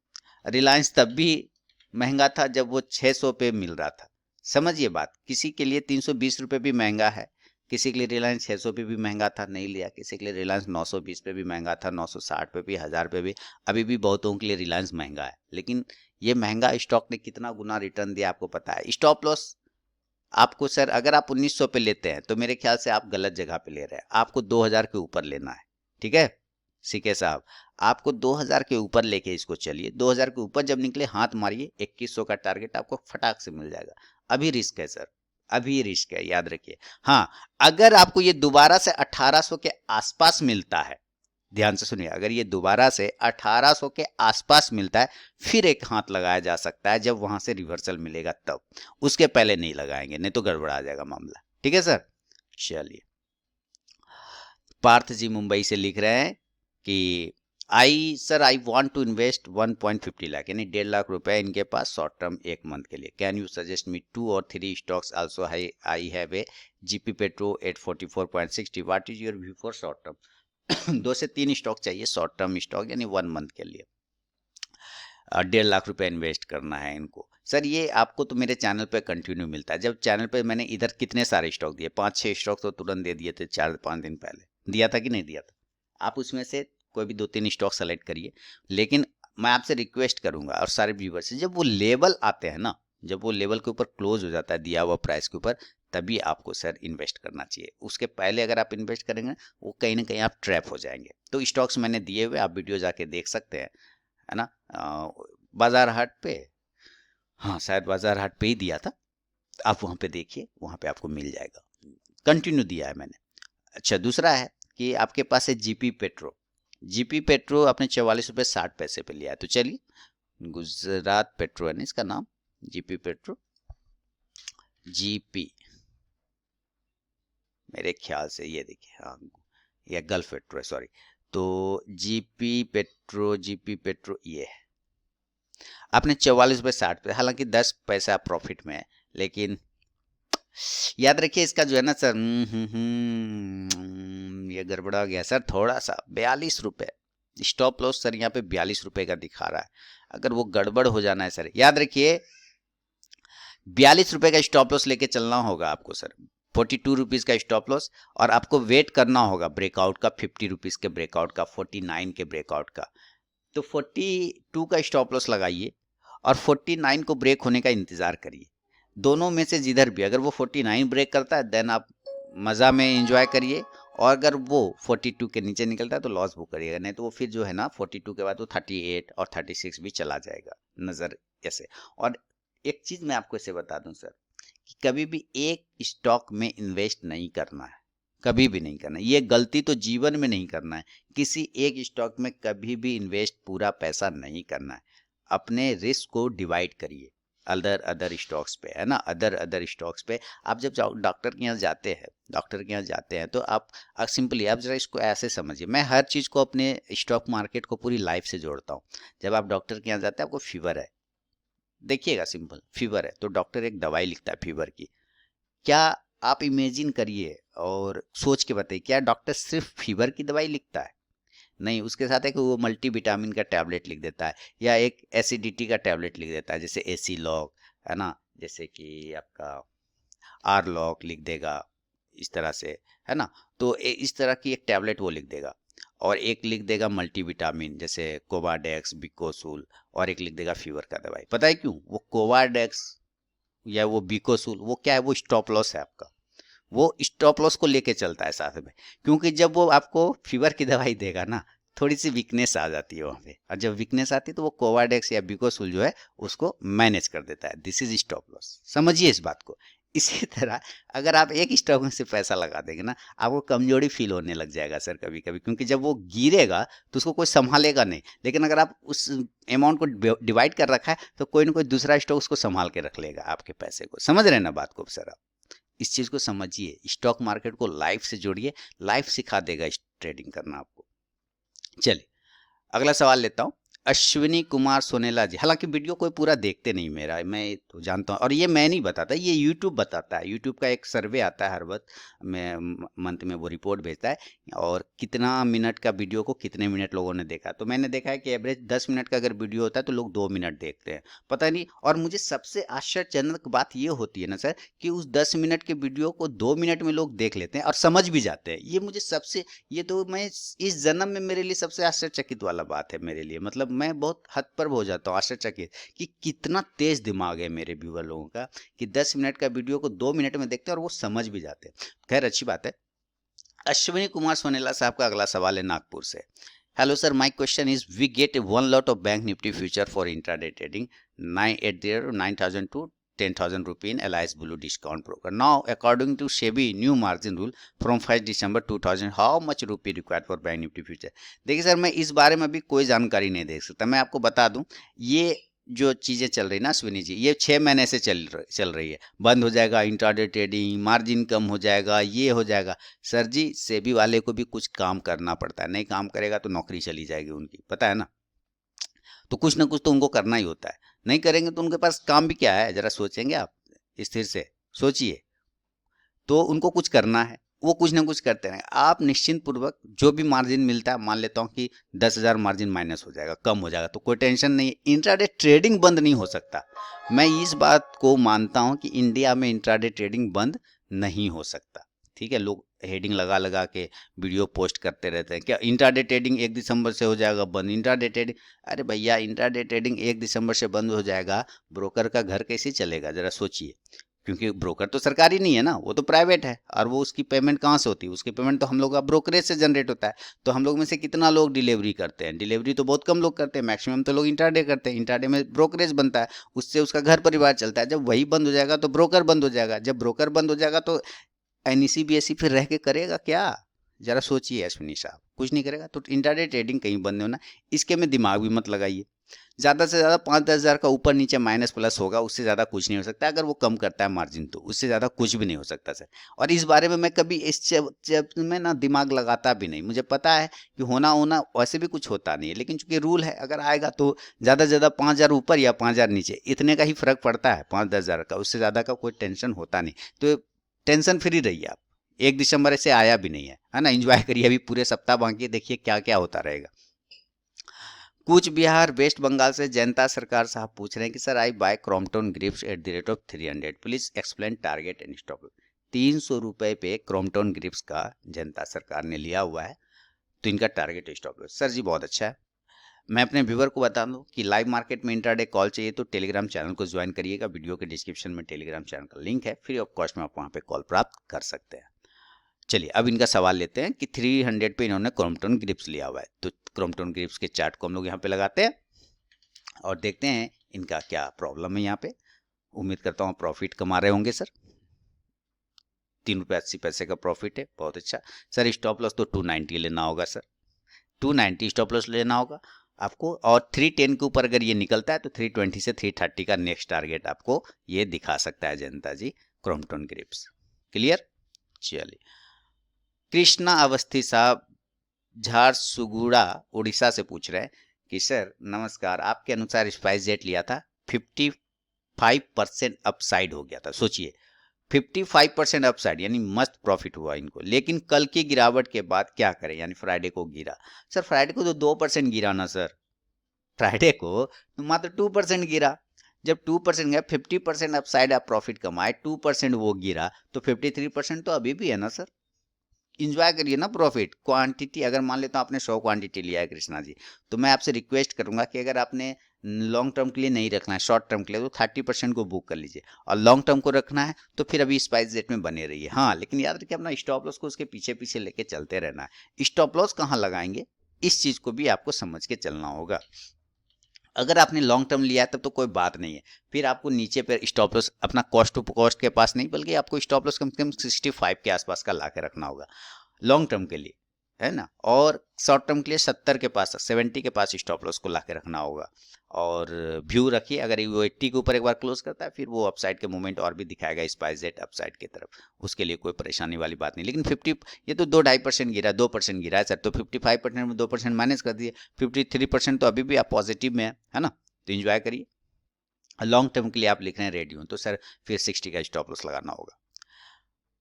Speaker 1: रिलायंस तब भी महंगा था जब वो 600 पे मिल रहा था। समझिए बात, किसी के लिए 320 रुपये भी महंगा है, किसी के लिए रिलायंस 600 पे भी महंगा था, नहीं लिया। किसी के लिए रिलायंस 920 पे भी महंगा था, 960 पे भी, 1000 पे भी। अभी भी बहुतों के लिए रिलायंस महंगा है, लेकिन ये महंगा स्टॉक ने कितना गुना रिटर्न दिया आपको पता है। स्टॉप लॉस आपको सर, अगर आप 1900 पे लेते हैं तो मेरे ख्याल से आप गलत जगह पे ले रहे हैं, आपको 2000 के ऊपर लेना है, ठीक है सीके साहब, आपको 2000 के ऊपर लेके इसको चलिए। 2000 के ऊपर जब निकले हाथ मारिए, 2100 का टारगेट आपको फटाक से मिल जाएगा। अभी रिस्क है सर, अभी रिस्क है, याद रखिए। हाँ, अगर आपको ये दोबारा से 1800 के आसपास मिलता है, ध्यान से सुनिए, अगर ये दोबारा से 1800 के आसपास मिलता है, फिर एक हाथ लगाया जा सकता है, जब वहां से रिवर्सल मिलेगा तब। उसके पहले नहीं लगाएंगे, नहीं तो गड़बड़ा जाएगा मामला, ठीक है सर। चलिए, पार्थ जी मुंबई से लिख रहे हैं कि I want to invest 1.50 lakh, यानी 1.5 लाख रुपए इनके पास शॉर्ट टर्म एक मंथ के लिए। Can you suggest me 2 or 3 stocks also? I have a GP petro at 44.60, what is your view for short term? 2 से 3 स्टॉक चाहिए शॉर्ट टर्म स्टॉक, यानी 1 मंथ के लिए। 1.5 लाख रुपए इन्वेस्ट करना है इनको। सर ये आपको तो मेरे चैनल पे कंटिन्यू मिलता है, जब चैनल पे मैंने इधर कितने सारे स्टॉक दिए, 5-6 स्टॉक तो तुरंत दे दिए थे 4-5 दिन पहले, दिया था कि नहीं दिया था? आप उसमें से कोई भी 2-3 स्टॉक सेलेक्ट करिए, लेकिन मैं आपसे रिक्वेस्ट करूंगा और सारे व्यूवर से, जब वो लेवल आते हैं ना, जब वो लेवल के ऊपर क्लोज हो जाता है दिया हुआ प्राइस के ऊपर, तभी आपको सर इन्वेस्ट करना चाहिए। उसके पहले अगर आप इन्वेस्ट करेंगे वो कहीं ना कहीं आप ट्रैप हो जाएंगे। तो स्टॉक्स मैंने दिए हुए, आप वीडियो जाके देख सकते हैं, है ना। बाजार हाट पे, हाँ शायद बाजार हाट पे ही दिया था, आप वहाँ पे देखिए, वहाँ पे आपको मिल जाएगा। कंटिन्यू दिया है मैंने। अच्छा, दूसरा है कि आपके पास है जीपी पेट्रो। जीपी पेट्रो आपने 44 रुपये 60 पैसे पे लिया है। तो चलिए, गुजरात पेट्रो है ना इसका नाम, जीपी पेट्रो, जीपी मेरे ख्याल से, ये देखिए, हाँ ये गल्फ पेट्रो है, सॉरी। तो जीपी पेट्रो ये है, आपने 44 रुपये 60 पैसे, हालांकि 10 पैसा प्रॉफिट में है, लेकिन याद रखिए इसका जो है ना सर, ये गड़बड़ा गया सर थोड़ा सा। 42 रुपये स्टॉप लॉस सर यहाँ पे 42 रुपये का दिखा रहा है। अगर वो गड़बड़ हो जाना है सर, याद रखिए 42 रुपये का स्टॉप लॉस लेके चलना होगा आपको सर। 42 रुपीज का स्टॉप लॉस, और आपको वेट करना होगा ब्रेकआउट का, 50 रुपीज के ब्रेकआउट का, 49 के ब्रेकआउट का। तो 42 का स्टॉप लॉस लगाइए और 49 को ब्रेक होने का इंतजार करिए। दोनों में से जिधर भी, अगर वो 49 ब्रेक करता है देन आप मज़ा में एंजॉय करिए, और अगर वो 42 के नीचे निकलता है तो लॉस बुक करिएगा, नहीं तो वो फिर जो है ना 42 के बाद वो 38 और 36 भी चला जाएगा नज़र ऐसे। और एक चीज़ मैं आपको इसे बता दूं सर, कि कभी भी एक स्टॉक में इन्वेस्ट नहीं करना है, कभी भी नहीं करना है। ये गलती तो जीवन में नहीं करना है, किसी एक स्टॉक में कभी भी इन्वेस्ट पूरा पैसा नहीं करना है। अपने रिस्क को डिवाइड करिए अदर स्टॉक्स पे, है ना, अदर स्टॉक्स पे। आप जब डॉक्टर के यहाँ जाते हैं तो आप सिंपली आप जरा इसको ऐसे समझिए, मैं हर चीज़ को अपने स्टॉक मार्केट को पूरी लाइफ से जोड़ता हूँ। जब आप डॉक्टर के यहाँ जाते हैं, आपको फीवर है, देखिएगा सिंपल, फीवर है तो डॉक्टर एक दवाई लिखता है फीवर की। क्या आप इमेजिन करिए और सोच के बताइए, क्या डॉक्टर सिर्फ फीवर की दवाई लिखता है? नहीं, उसके साथ एक वो मल्टी विटामिन का टैबलेट लिख देता है, या एक एसिडिटी का टैबलेट लिख देता है, जैसे एसी लॉक, है ना, जैसे कि आपका आर लॉक लिख देगा, इस तरह से, है ना। तो इस तरह की एक टैबलेट वो लिख देगा, और एक लिख देगा मल्टीविटामिन जैसे कोवाडेक्स, बिकोसूल, और एक लिख देगा फीवर का दवाई। पता है क्यों? वो कोवाडेक्स या वो बिकोसूल, वो क्या है, वो स्टॉप लॉस है आपका, वो स्टॉप लॉस को लेके चलता है साथ में। क्योंकि जब वो आपको फीवर की दवाई देगा ना, थोड़ी सी वीकनेस आ जाती है वहाँ पे, और जब वीकनेस आती है तो वो कोवाडेक्स या बिकोसूल जो है उसको मैनेज कर देता है। दिस इज स्टॉप लॉस, समझिए इस बात को। इसी तरह अगर आप एक स्टॉक में से पैसा लगा देंगे ना, आपको कमजोरी फील होने लग जाएगा सर कभी कभी, क्योंकि जब वो गिरेगा तो उसको कोई संभालेगा नहीं। लेकिन अगर आप उस अमाउंट को डिवाइड कर रखा है तो कोई ना कोई दूसरा स्टॉक उसको संभाल के रख लेगा आपके पैसे को। समझ रहे हैं ना बात को सर? आप इस चीज़ को समझिए, स्टॉक मार्केट को लाइफ से जोड़िए, लाइफ सिखा देगा इस ट्रेडिंग करना आपको। चलिए अगला सवाल लेता हूँ। अश्विनी कुमार सोनेला जी, हालांकि वीडियो कोई पूरा देखते नहीं मेरा, मैं तो जानता हूँ, और ये मैं नहीं बताता, ये यूट्यूब बताता है। यूट्यूब का एक सर्वे आता है हर वक्त में, मंथ में वो रिपोर्ट भेजता है, और कितना मिनट का वीडियो को कितने मिनट लोगों ने देखा। तो मैंने देखा है कि एवरेज 10 मिनट का अगर वीडियो होता है तो लोग 2 मिनट देखते हैं, पता नहीं। और मुझे सबसे आश्चर्यजनक बात ये होती है ना सर, कि उस 10 मिनट के वीडियो को 2 मिनट में लोग देख लेते हैं और समझ भी जाते हैं। ये मुझे सबसे, ये तो मैं इस जन्म में मेरे लिए सबसे आश्चर्यचकित वाला बात है मेरे लिए। मतलब मैं बहुत हद पर हो जाता हूँ आश्चर्यचकित कि कितना तेज दिमाग है मेरे व्यूअर लोगों का, कि 10 मिनट का वीडियो को 2 मिनट में देखते हैं और वो समझ भी जाते हैं। खैर अच्छी बात है। अश्विनी कुमार सोनेला साहब का अगला सवाल है नागपुर से। Hello sir, my question is we get one lot of Bank Nifty future for intraday trading 980 to 10,000 rupee in Alliance Blue discount broker. Now, according to SEBI new margin rule from 1st December 2000, how much rupee required for Bank Nifty future? देखिए सर, मैं इस बारे में अभी कोई जानकारी नहीं दे सकता। मैं आपको बता दूं, ये जो चीज़ें चल रही ना अश्विनी जी, ये 6 महीने से चल रही है। बंद हो जाएगा इंट्राडे ट्रेडिंग, मार्जिन कम हो जाएगा, ये हो जाएगा। सर जी, सेबी वाले को भी कुछ काम करना पड़ता है, नहीं काम करेगा तो नौकरी चली जाएगी उनकी, पता है ना। तो कुछ ना कुछ तो उनको करना ही होता है, नहीं करेंगे तो उनके पास काम भी क्या है, जरा सोचेंगे आप, स्थिर से सोचिए। तो उनको कुछ करना है, वो कुछ ना कुछ करते रहें। आप निश्चिंत पूर्वक जो भी मार्जिन मिलता है, मान लेता हूँ कि 10,000 मार्जिन माइनस हो जाएगा, कम हो जाएगा, तो कोई टेंशन नहीं है। इंट्राडे ट्रेडिंग बंद नहीं हो सकता। मैं इस बात को मानता हूँ कि इंडिया में इंट्राडे ट्रेडिंग बंद नहीं हो सकता। ठीक है, लोग हेडिंग लगा लगा के वीडियो पोस्ट करते रहते हैं। क्या इंट्राडे ट्रेडिंग 1 दिसंबर से हो जाएगा बंद? इंट्राडे ट्रेडिंग, अरे भैया इंट्राडे ट्रेडिंग 1 दिसंबर से बंद हो जाएगा, ब्रोकर का घर कैसे चलेगा जरा सोचिए। क्योंकि ब्रोकर तो सरकारी नहीं है ना, वो तो प्राइवेट है, और वो उसकी पेमेंट कहाँ से होती है? उसकी पेमेंट तो हम लोग का ब्रोकरेज से जनरेट होता है। तो हम लोग में से कितना लोग डिलीवरी करते हैं? डिलीवरी तो बहुत कम लोग करते हैं, मैक्सिमम तो लोग इंट्राडे करते हैं। इंट्राडे में ब्रोकरेज बनता है, उससे उसका घर परिवार चलता है। जब वही बंद हो जाएगा तो ब्रोकर बंद हो जाएगा, जब ब्रोकर बंद हो जाएगा तो एनईसी बीएसई फिर रह के करेगा क्या? जरा सोचिए अश्विनी साहब, कुछ नहीं करेगा। तो इंट्राडे ट्रेडिंग कहीं बंद नहीं होना, इसके में दिमाग भी मत लगाइए। ज़्यादा से ज़्यादा 5-10 हज़ार का ऊपर नीचे माइनस प्लस होगा, उससे ज़्यादा कुछ नहीं हो सकता। अगर वो कम करता है मार्जिन तो उससे ज़्यादा कुछ भी नहीं हो सकता सर। और इस बारे में मैं कभी इस चीज़ में ना दिमाग लगाता भी नहीं। मुझे पता है कि होना होना वैसे भी कुछ होता नहीं है, लेकिन चूंकि रूल है, अगर आएगा तो ज़्यादा से ज़्यादा 5,000 ऊपर या 5,000 नीचे, इतने का ही फर्क पड़ता है, 5-10 हज़ार का, उससे ज़्यादा का कोई टेंशन होता नहीं। तो टेंशन फ्री रहिए आप। 1 दिसंबर से आया भी नहीं है ना, एंजॉय करिए, अभी पूरे सप्ताह बाकी है, देखिए क्या क्या होता रहेगा। कूच बिहार वेस्ट बंगाल से जयंता सरकार साहब पूछ रहे हैं कि sir I buy Crompton Greaves at the rate of 300, please explain target and stop. 300 रुपए पे क्रॉम्पटन ग्रिप्स का जयंता सरकार ने लिया हुआ है, तो इनका टारगेट स्टॉप लॉस। सर जी बहुत अच्छा है। मैं अपने व्यूवर को बता दूं कि लाइव मार्केट में इंट्राडे कॉल चाहिए तो टेलीग्राम चैनल को ज्वाइन करिएगा। वीडियो के डिस्क्रिप्शन में टेलीग्राम चैनल का लिंक है, फ्री ऑफ कॉस्ट में आप वहां पे कॉल प्राप्त कर सकते हैं। चलिए अब इनका सवाल लेते हैं कि 300 पे इन्होंने क्रॉम्पटन ग्रिप्स लिया हुआ है। तो क्रॉम्पटन ग्रिप्स के चार्ट को हम लोग यहाँ पे लगाते हैं और देखते हैं इनका क्या प्रॉब्लम है। यहाँ पे उम्मीद करता हूँ प्रॉफिट कमा रहे होंगे सर। 3 रुपये 80 पैसे का प्रॉफिट है, बहुत अच्छा। सर स्टॉप लॉस तो 290 लेना होगा सर, 290 स्टॉप लॉस लेना होगा आपको। और 310 के ऊपर अगर ये निकलता है तो 320 से 330 का नेक्स्ट टारगेट आपको ये दिखा सकता है जनता जी, क्रॉम्पटन ग्रिप्स। क्लियर? चलिए कृष्णा अवस्थी साहब झारसुगुड़ा उड़ीसा से पूछ रहे हैं कि सर नमस्कार, आपके अनुसार स्पाइस जेट लिया था, 55% अपसाइड हो गया था। सोचिए 55% अपसाइड यानी मस्त प्रॉफिट हुआ इनको, लेकिन कल की गिरावट के बाद क्या करें, यानी फ्राइडे को गिरा। सर फ्राइडे को तो 2% गिरा ना सर, फ्राइडे को तो मात्र 2% गिरा। जब 2% गया, 50% अपसाइड आप प्रॉफिट कमाए, 2% वो गिरा, तो 53% तो अभी भी है ना सर। इंजॉय करिए ना प्रॉफिट। क्वांटिटी अगर मान लेता हूँ आपने 100 क्वांटिटी लिया है कृष्णा जी, तो मैं आपसे रिक्वेस्ट करूंगा कि अगर आपने लॉन्ग टर्म के लिए नहीं रखना है, शॉर्ट टर्म के लिए, तो 30% को बुक कर लीजिए। और लॉन्ग टर्म को रखना है तो फिर अभी स्पाइस जेट में बने रहिए। हाँ लेकिन याद रखिए अपना स्टॉप लॉस को उसके पीछे पीछे लेके चलते रहना है। स्टॉप लॉस कहाँ लगाएंगे, इस चीज को भी आपको समझ के चलना होगा। अगर आपने लॉन्ग टर्म लिया है तब तो कोई बात नहीं है, फिर आपको नीचे पर स्टॉप लॉस अपना कॉस्ट टू कॉस्ट के पास नहीं, बल्कि आपको स्टॉप लॉस कम से कम 65 के आसपास का ला के रखना होगा लॉन्ग टर्म के लिए, है ना। और शॉर्ट टर्म के लिए 70 के पास, 70 के पास स्टॉप लॉस को ला के रखना होगा। और व्यू रखिए, अगर वो 80 के ऊपर एक बार क्लोज करता है फिर वो अपसाइड के मूवमेंट और भी दिखाएगा स्पाइस जेट अपसाइड की तरफ, उसके लिए कोई परेशानी वाली बात नहीं। लेकिन 50 ये तो 2-2.5% गिरा, 2% गिरा है सर, तो 55% में 2% माइनस कर दिए, 53% तो अभी भी आप पॉजिटिव में है ना, तो इंजॉय करिए। लॉन्ग टर्म के लिए आप लिख रहे हैं रेडी हूँ, तो सर फिर 60 का स्टॉप लॉस लगाना होगा।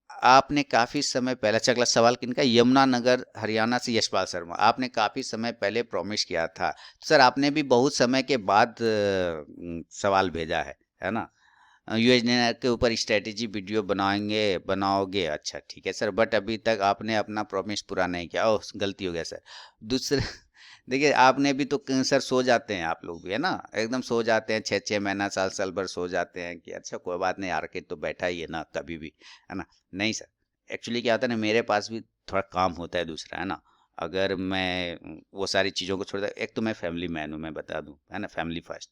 Speaker 1: आपने काफी समय पहले, अच्छा अगला सवाल किनका, यमुनानगर हरियाणा से यशपाल शर्मा, आपने काफी समय पहले प्रॉमिस किया था। सर आपने भी बहुत समय के बाद सवाल भेजा है ना। यूएस के ऊपर स्ट्रेटेजी वीडियो बनाओगे, अच्छा ठीक है सर, बट अभी तक आपने अपना प्रॉमिस पूरा नहीं किया। ओह गलती हो गया सर। दूसरे देखिए आपने भी तो सर सो जाते हैं आप लोग भी, है ना, एकदम सो जाते हैं, 6-6 महीना साल भर सो जाते हैं कि अच्छा कोई बात नहीं, आर्केट तो बैठा ही है ना कभी भी, है ना। नहीं सर, एक्चुअली क्या होता है ना, मेरे पास भी थोड़ा काम होता है दूसरा, है ना। अगर मैं वो सारी चीज़ों को छोड़ता, एक तो मैं फैमिली मैन हूँ, मैं बता दूँ, है ना, फैमिली फर्स्ट।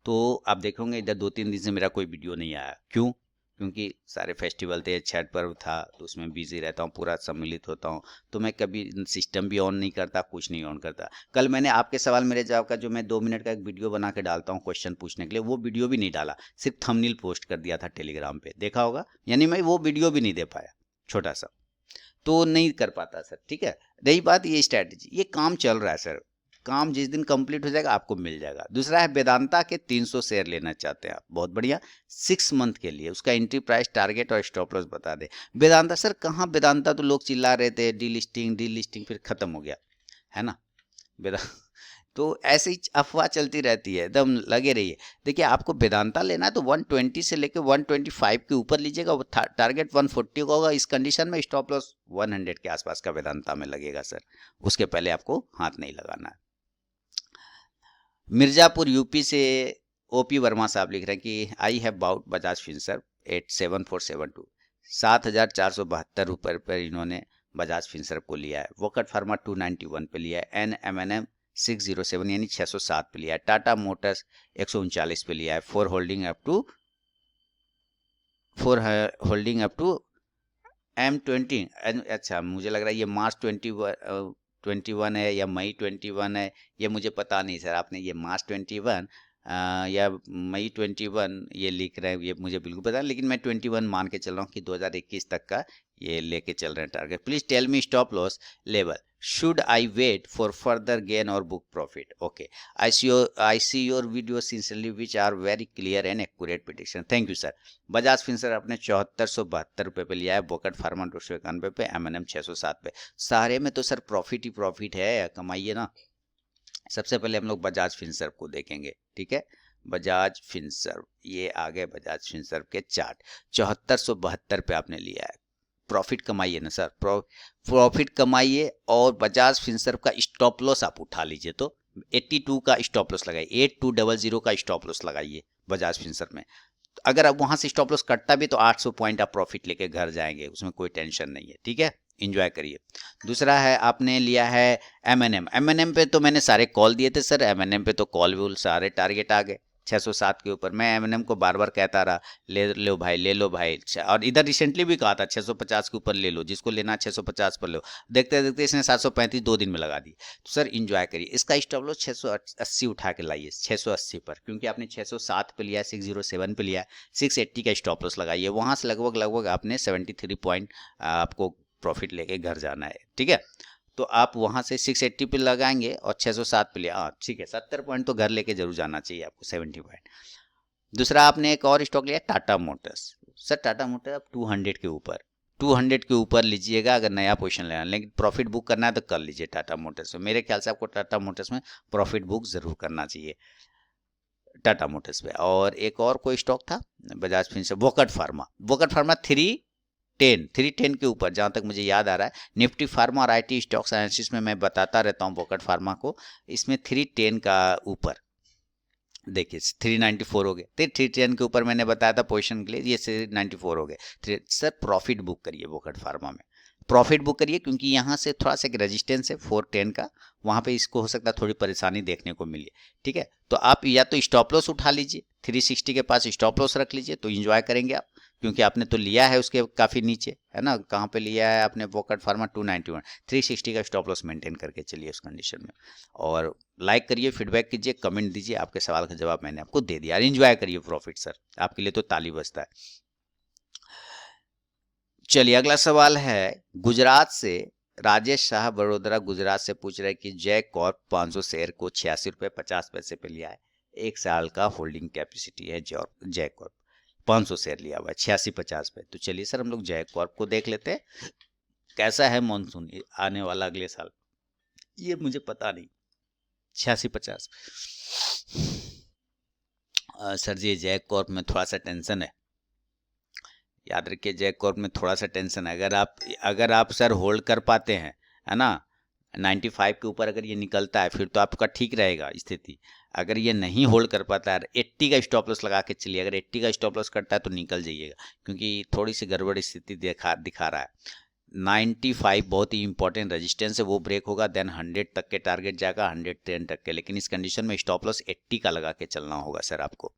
Speaker 1: तो आप देखोगे इधर 2-3 दिन से मेरा कोई वीडियो नहीं आया, क्यों? क्योंकि सारे फेस्टिवल थे, छठ पर्व था, तो उसमें बिजी रहता हूँ, पूरा सम्मिलित होता हूँ, तो मैं कभी सिस्टम भी ऑन नहीं करता, कुछ नहीं ऑन करता। कल मैंने आपके सवाल मेरे जवाब का जो मैं 2 मिनट का एक वीडियो बना के डालता हूँ क्वेश्चन पूछने के लिए, वो वीडियो भी नहीं डाला, सिर्फ थंबनेल पोस्ट कर दिया था टेलीग्राम पे, देखा होगा, यानी मैं वो वीडियो भी नहीं दे पाया, छोटा सा तो नहीं कर पाता सर। ठीक है, रही बात ये स्ट्रैटेजी, ये काम चल रहा है सर, काम जिस दिन कंप्लीट हो जाएगा आपको मिल जाएगा। दूसरा है वेदांता के 300 शेयर लेना चाहते हैं आप, बहुत बढ़िया, 6 मंथ के लिए, उसका एंट्री प्राइस, टारगेट और स्टॉप लॉस बता दे। वेदांता सर कहाँ, वेदांता तो लोग चिल्ला रहे थे डी लिस्टिंग फिर खत्म हो गया, है ना। वेदांता तो ऐसे ही अफवाह चलती रहती है, एकदम लगे रहिए। देखिए आपको वेदांता लेना है तो 120 से लेके 125 के ऊपर लीजिएगा, वो टारगेट 140 का होगा। इस कंडीशन में स्टॉप लॉस 100 के आसपास का वेदांता में लगेगा सर, उसके पहले आपको हाथ नहीं लगाना है। मिर्जापुर यूपी से ओपी वर्मा साहब लिख रहे हैं कि I have bought Bajaj Finserv at 7472, 7,472 पर इन्होंने बजाज फिनसर्व को लिया है। वोकट फार्मा 291 पे लिया है। NMNM 607 यानी 607 पे लिया है। टाटा मोटर्स 139 पे लिया है। For holding up to M20। अच्छा, मुझे लग रहा है ये मार्च 21 है या मई 21 है, ये मुझे पता नहीं सर। आपने ये मार्च 21 या मई 21 ये लिख रहे हैं, ये मुझे बिल्कुल पता नहीं, लेकिन मैं 21 मान के चल रहा हूँ कि 2021 तक का ये लेके चल रहे हैं target. Please tell me stop loss level, should I wait for further gain or book profit? Okay, I see your video sincerely which are very clear and accurate prediction. Thank you sir. Bajaj Finserv अपने 7472 रुपये पे लिया है। बोकट फार्मा 291 पे, M&M 607 पे। सारे में तो सर प्रॉफिट ही प्रॉफिट है, कमाइए ना। सबसे पहले हम लोग बजाज फिनसर्व को देखेंगे, ठीक है। बजाज फिनसर्व, ये आ गए बजाज फिनसर्व के चार्ट। 7472 पे आपने लिया है, प्रॉफिट कमाइए ना सर, प्रॉफिट कमाइए। और बजाज फिनसर्व का स्टॉप लॉस आप उठा लीजिए, तो 82 का स्टॉप लॉस लगाइए, 8200 का स्टॉप लॉस लगाइए बजाज फिनसर्व में। अगर आप वहां से स्टॉप लॉस कटता भी तो 800 पॉइंट आप प्रॉफिट लेके घर जाएंगे, उसमें कोई टेंशन नहीं है, ठीक है। इंजॉय करिए। दूसरा है आपने लिया है M&M पे तो मैंने सारे कॉल दिए थे सर। M&M पे तो कॉल भी सारे टारगेट आ गए 607 के ऊपर। मैं M&M को बार बार कहता रहा, ले लो भाई, ले लो भाई। और इधर रिसेंटली भी कहा था 650 के ऊपर ले लो, जिसको लेना 650 पर लो। देखते देखते इसने 735 2 दिन में लगा दी। तो सर इंजॉय करिए। इसका स्टॉप लॉस 680 उठा के लाइए, 680 पर, क्योंकि आपने 607 पे लिया है, 607 पे लिया है, 680 का स्टॉप लॉस लगाइए। वहां से लगभग आपने 73 पॉइंट आपको प्रॉफिट लेके घर जाना है, ठीक है। तो आप वहां से 680 पे लगाएंगे और 607 पे लिया, ठीक है, 70 पॉइंट तो घर लेके जरूर जाना चाहिए आपको, 70 पॉइंट। दूसरा आपने एक और स्टॉक लिया Tata Motors. Sir Tata Motors आप 200 के ऊपर, 200 के ऊपर लीजिएगा अगर नया पोजीशन लेना, लेकिन प्रॉफिट बुक करना है तो कर लीजिए टाटा मोटर्स में। मेरे ख्याल से आपको टाटा मोटर्स में प्रॉफिट बुक जरूर करना चाहिए टाटा मोटर्स पे। और एक और कोई स्टॉक था बजाज फिनसर्व, वोकट फार्मा 310 के ऊपर, जहां तक मुझे याद आ रहा है। निफ्टी फार्मा और IT स्टॉक्स एनालिसिस में मैं बताता रहता हूं वोकट फार्मा को। इसमें 310 का ऊपर देखिए 394 हो गए, 310 के ऊपर मैंने बताया था पोजीशन के लिए, ये 394 हो गए। सर प्रॉफिट बुक करिए वोकट फार्मा में, प्रॉफिट बुक करिए, क्योंकि यहाँ से थोड़ा सा एक रेजिस्टेंस है 410 का, वहां पे इसको हो सकता है थोड़ी परेशानी देखने को मिली, ठीक है। तो आप या तो स्टॉप लॉस उठा लीजिए, 360 के पास स्टॉप लॉस रख लीजिए, तो इंजॉय करेंगे आप, क्योंकि आपने तो लिया है उसके काफी नीचे, है ना। कहाँ पे लिया है आपने? वोकट फार्मा 291, 360 का स्टॉप लॉस मेंटेन करके चलिए उस कंडीशन में। और लाइक करिए, फीडबैक कीजिए, कमेंट दीजिए, आपके सवाल का जवाब मैंने आपको दे दिया। इंजॉय करिए प्रॉफिट सर, आपके लिए तो ताली बजता है। चलिए अगला सवाल है गुजरात से राजेश शाह, बड़ोदरा गुजरात से पूछ रहे हैं कि जय कॉर्प 500 शेयर को 86 रुपये 50 पैसे पे लिया है, 1 साल का होल्डिंग कैपेसिटी है। जय कॉर्प 500 शेयर लिया हुआ है 86-50 पे। तो चलिए सर हम लोग जय कॉर्प को देख लेते हैं, कैसा है मॉनसून आने वाला अगले साल, ये मुझे पता नहीं। 86-50 सर जी जय कॉर्प में थोड़ा सा टेंशन है, याद रखिए जय कॉर्प में थोड़ा सा टेंशन है। अगर आप सर होल्ड कर पाते हैं, है ना, 95 के ऊपर अगर ये निकलता है फिर तो आपका ठीक रहेगा स्थिति। अगर ये नहीं होल्ड कर पाता है, 80 का स्टॉप लॉस लगा के चलिए, अगर 80 का स्टॉप लॉस करता है तो निकल जाइएगा, क्योंकि थोड़ी सी गड़बड़ स्थिति दिखा रहा है। 95 बहुत ही इंपॉर्टेंट रेजिस्टेंस है, वो ब्रेक होगा देन 100 तक के टारगेट जाएगा, 110 तक के। लेकिन इस कंडीशन में स्टॉप लॉस 80 का लगा के चलना होगा सर आपको,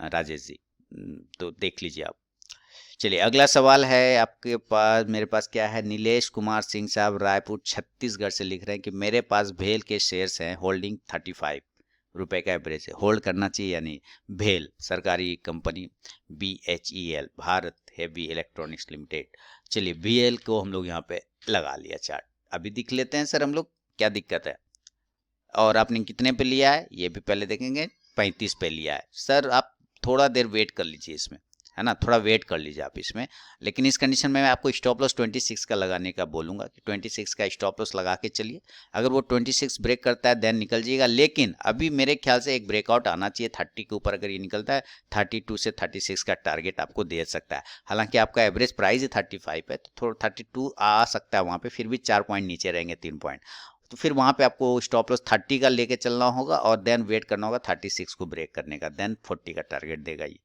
Speaker 1: राजेश जी, तो देख लीजिए आप। चलिए अगला सवाल है आपके पास, मेरे पास क्या है, नीलेश कुमार सिंह साहब रायपुर छत्तीसगढ़ से लिख रहे हैं कि मेरे पास भेल के शेयर्स हैं, होल्डिंग 35 रुपए का एवरेज है, होल्ड करना चाहिए या नहीं? भेल सरकारी company, BHEL Bharat heavy electronics limited. चलिए VL को हम लोग यहाँ पे लगा लिया चार्ट, अभी दिख लेते हैं सर हम लोग क्या दिक्कत है। और आपने कितने पे लिया है ये भी पहले देखेंगे, 35 पे लिया है। सर आप थोड़ा देर वेट कर लीजिए इसमें, है ना, थोड़ा वेट कर लीजिए आप इसमें। लेकिन इस कंडीशन में मैं आपको स्टॉप लॉस 26 का लगाने का बोलूँगा कि 26 का स्टॉप लॉस लगा के चलिए। अगर वो 26 ब्रेक करता है देन निकल जाइएगा, लेकिन अभी मेरे ख्याल से एक ब्रेकआउट आना चाहिए 30 के ऊपर। अगर ये निकलता है 32 से 36 का टारगेट आपको दे सकता है। हालांकि आपका एवरेज प्राइस ही 35 है, तो थोड़ा 32 आ सकता है वहाँ पे, फिर भी 4 पॉइंट नीचे रहेंगे, 3 पॉइंट। तो फिर वहाँ पे आपको स्टॉप लॉस 30 का लेके चलना होगा और देन वेट करना होगा 36 को ब्रेक करने का, देन 40 का टारगेट देगा ये।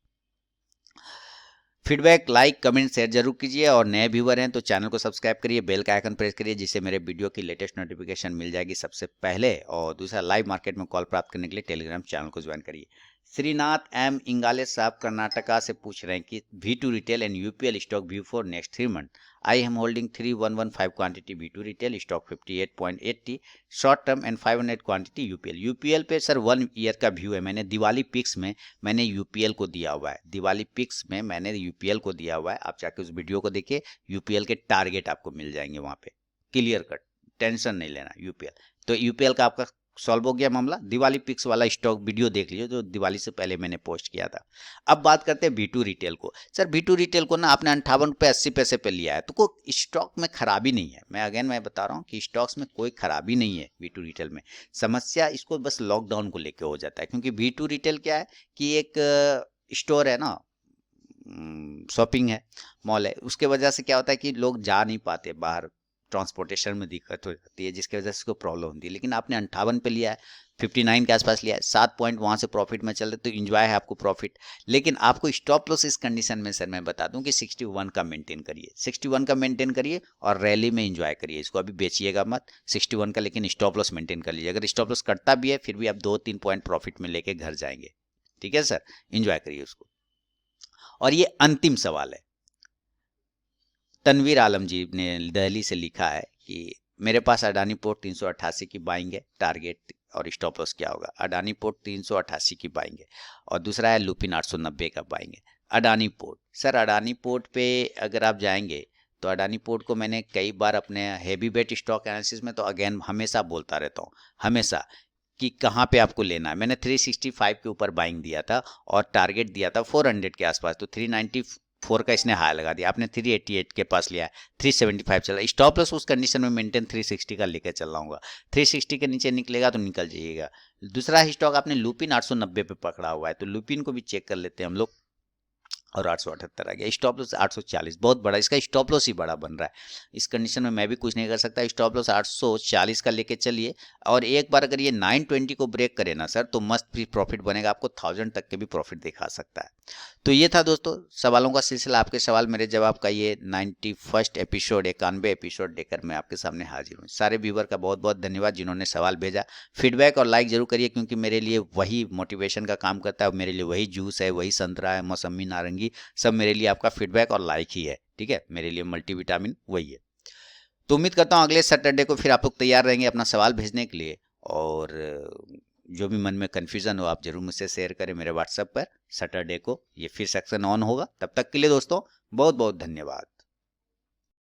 Speaker 1: फीडबैक, लाइक, कमेंट, शेयर जरूर कीजिए और नए व्यूवर हैं तो चैनल को सब्सक्राइब करिए, बेल का आइकन प्रेस करिए जिससे मेरे वीडियो की लेटेस्ट नोटिफिकेशन मिल जाएगी सबसे पहले। और दूसरा, लाइव मार्केट में कॉल प्राप्त करने के लिए टेलीग्राम चैनल को ज्वाइन करिए। श्रीनाथ एम इंगाले साहब कर्नाटका से पूछ रहे हैं कि V2 retail and UPL stock view for next 3 month. I am holding 3115 quantity V2 retail, stock 58.80 short term and 500 quantity UPL. UPL पे सर 1 ईयर का व्यू है, मैंने दिवाली पिक्स में मैंने यूपीएल को दिया हुआ है, दिवाली पिक्स में मैंने यूपीएल को दिया हुआ है। आप जाके उस वीडियो को देखिए, यूपीएल के टारगेट आपको मिल जाएंगे वहां पे, क्लियर कट, टेंशन नहीं लेना यूपीएल। तो यूपीएल का आपका सॉल्व हो गया मामला। दिवाली पिक्स वाला स्टॉक वीडियो देख लीजिए जो दिवाली से पहले मैंने पोस्ट किया था। अब बात करते हैं V2 रिटेल को। सर V2 रिटेल को ना आपने 58 रुपये 80 पैसे पे लिया है, तो कोई स्टॉक में खराबी नहीं है। मैं बता रहा हूँ कि स्टॉक्स में कोई खराबी नहीं है V2 रिटेल में। समस्या इसको बस लॉकडाउन को लेकर हो जाता है, क्योंकि V2 रिटेल क्या है कि एक स्टोर है ना, शॉपिंग है, मॉल है, उसके वजह से क्या होता है कि लोग जा नहीं पाते बाहर, ट्रांसपोर्टेशन में दिक्कत हो जाती है जिसकी वजह से इसको प्रॉब्लम होती है। लेकिन आपने 58 पे लिया है, 59 के आसपास लिया है, 7 पॉइंट वहाँ से प्रॉफिट में चल रहे, तो इंजॉय है आपको प्रॉफिट। लेकिन आपको स्टॉप लॉस इस कंडीशन में सर मैं बता दूं कि 61 का मेंटेन करिए, 61 का मेंटेन करिए और रैली में इंजॉय करिए इसको, अभी बेचिएगा मत 61 का, लेकिन स्टॉप लॉस मेंटेन कर लीजिए। अगर स्टॉप लॉस कटता भी है फिर भी आप 2-3 पॉइंट प्रॉफिट में लेके घर जाएंगे, ठीक है सर, इंजॉय करिए उसको। और ये अंतिम सवाल है, तनवीर आलम जी ने दिल्ली से लिखा है कि मेरे पास अडानी पोर्ट 388 की बाइंग है, टारगेट और स्टॉप लॉस क्या होगा। अडानी पोर्ट 388 की बाइंग है और दूसरा है लुपिन 890 का बाइंग है। Adani port, sir Adani port पे अगर आप जाएंगे तो अडानी पोर्ट को मैंने कई बार अपने हैवी वेट स्टॉक एनालिसिस में तो अगेन हमेशा बोलता रहता हूँ, हमेशा, कि कहाँ पे आपको लेना है। मैंने 365 के ऊपर बाइंग दिया था और टारगेट दिया था 400 के आसपास, तो 394 का इसने हाई लगा दिया, आपने 388 के पास लिया है, 375 चल रहा है। स्टॉप लॉस उस कंडीशन में मेंटेन 360 का लेकर चल रहा हूँ, 360 के नीचे निकलेगा तो निकल जाइएगा। दूसरा स्टॉक आपने लुपिन 890 पे पकड़ा हुआ है, तो लुपिन को भी चेक कर लेते हैं हम लोग, और 878 आ गया। स्टॉप लॉस 840, बहुत बड़ा, इसका स्टॉप लॉस ही बड़ा बन रहा है। इस कंडीशन में मैं भी कुछ नहीं कर सकता। स्टॉप लॉस 840 का लेके चलिए, और एक बार अगर ये 920 को ब्रेक करे ना सर तो मस्त भी प्रॉफिट बनेगा, आपको 1000 तक के भी प्रॉफिट दिखा सकता है। तो ये था दोस्तों सवालों का सिलसिला, आपके सवाल मेरे जवाब का ये 91 एपिसोड, 91 एपिसोड लेकर मैं आपके सामने हाजिर हूँ। सारे व्यूवर का बहुत बहुत धन्यवाद जिन्होंने सवाल भेजा। फीडबैक और लाइक जरूर करिए, क्योंकि मेरे लिए वही मोटिवेशन का काम करता है, मेरे लिए वही जूस है, वही संतरा है, मौसमी, नारंगी, सब मेरे लिए आपका फीडबैक और लाइक ही है, ठीक है, मेरे लिए मल्टीविटामिन वही है। तो उम्मीद करता हूँ अगले सैटरडे को फिर आप लोग तैयार रहेंगे अपना सवाल भेजने के लिए, और जो भी मन में कन्फ्यूजन हो आप जरूर मुझसे शेयर करें मेरे व्हाट्सएप पर। सैटरडे को ये फिर सेक्शन ऑन होगा, तब तक के लिए दोस्तों बहुत बहुत धन्यवाद।